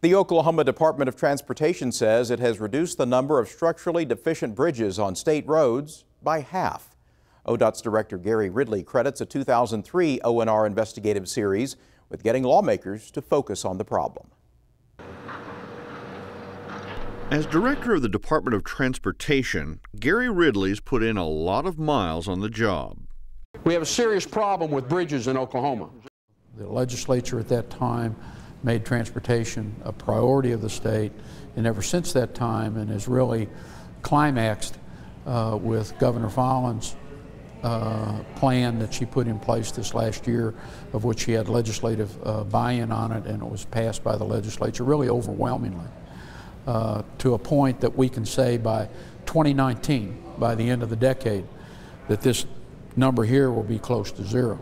The Oklahoma Department of Transportation says it has reduced the number of structurally deficient bridges on state roads by half. ODOT's Director Gary Ridley credits a 2003 O&R investigative series with getting lawmakers to focus on the problem. As Director of the Department of Transportation, Gary Ridley's put in a lot of miles on the job. We have a serious problem with bridges in Oklahoma. The legislature at that time made transportation a priority of the state, and ever since that time, and has really climaxed with Governor Follin's plan that she put in place this last year, of which she had legislative buy-in on it, and it was passed by the legislature really overwhelmingly, to a point that we can say by 2019, by the end of the decade, that this number here will be close to zero.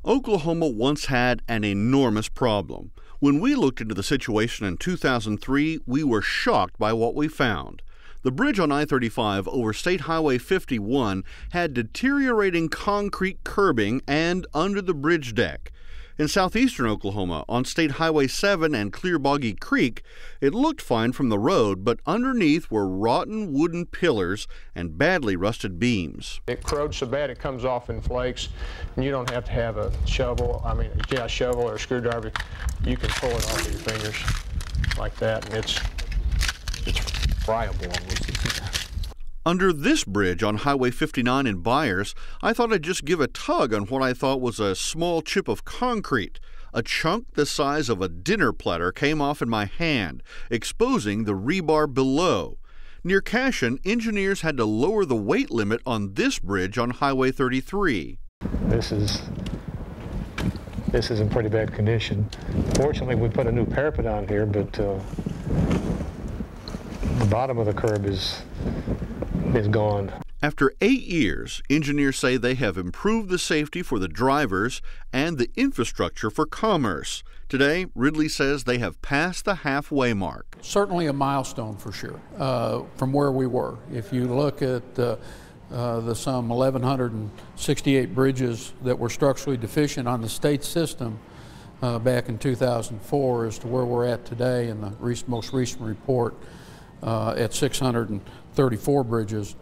Oklahoma once had an enormous problem. When we looked into the situation in 2003, we were shocked by what we found. The bridge on I-35 over State Highway 51 had deteriorating concrete curbing and under the bridge deck. In southeastern Oklahoma, on State Highway 7 and Clear Boggy Creek, it looked fine from the road, but underneath were rotten wooden pillars and badly rusted beams. It corrodes so bad it comes off in flakes, and you don't have to have a shovel. A shovel or a screwdriver. You can pull it off with your fingers like that, and it's friable almost. Under this bridge on Highway 59 in Byers, I thought I'd just give a tug on what I thought was a small chip of concrete. A chunk the size of a dinner platter came off in my hand, exposing the rebar below. Near Cashion, engineers had to lower the weight limit on this bridge on Highway 33. This is in pretty bad condition. Fortunately, we put a new parapet on here, but the bottom of the curb is gone. After 8 years, engineers say they have improved the safety for the drivers and the infrastructure for commerce. Today, Ridley says they have passed the halfway mark. Certainly a milestone for sure, from where we were. If you look at the some 1,168 bridges that were structurally deficient on the state system back in 2004 as to where we're at today in the most recent report at 634 bridges,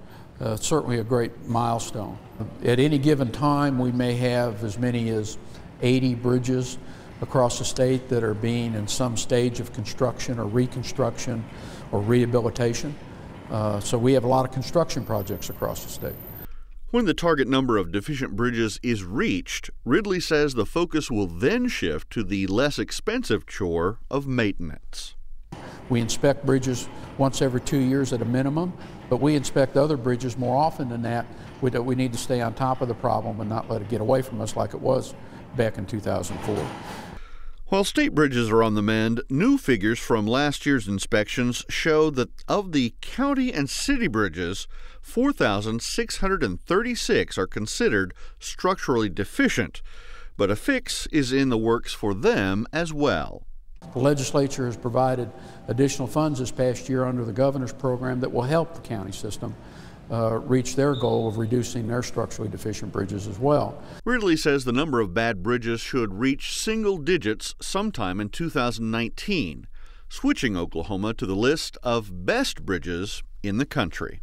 certainly a great milestone. At any given time, we may have as many as 80 bridges across the state that are being in some stage of construction or reconstruction or rehabilitation. So we have a lot of construction projects across the state. When the target number of deficient bridges is reached, Ridley says the focus will then shift to the less expensive chore of maintenance. We inspect bridges once every 2 years at a minimum, but we inspect other bridges more often than that. We need to stay on top of the problem and not let it get away from us like it was back in 2004. While state bridges are on the mend, new figures from last year's inspections show that of the county and city bridges, 4,636 are considered structurally deficient, but a fix is in the works for them as well. The legislature has provided additional funds this past year under the governor's program that will help the county system reach their goal of reducing their structurally deficient bridges as well. Ridley says the number of bad bridges should reach single digits sometime in 2019, switching Oklahoma to the list of best bridges in the country.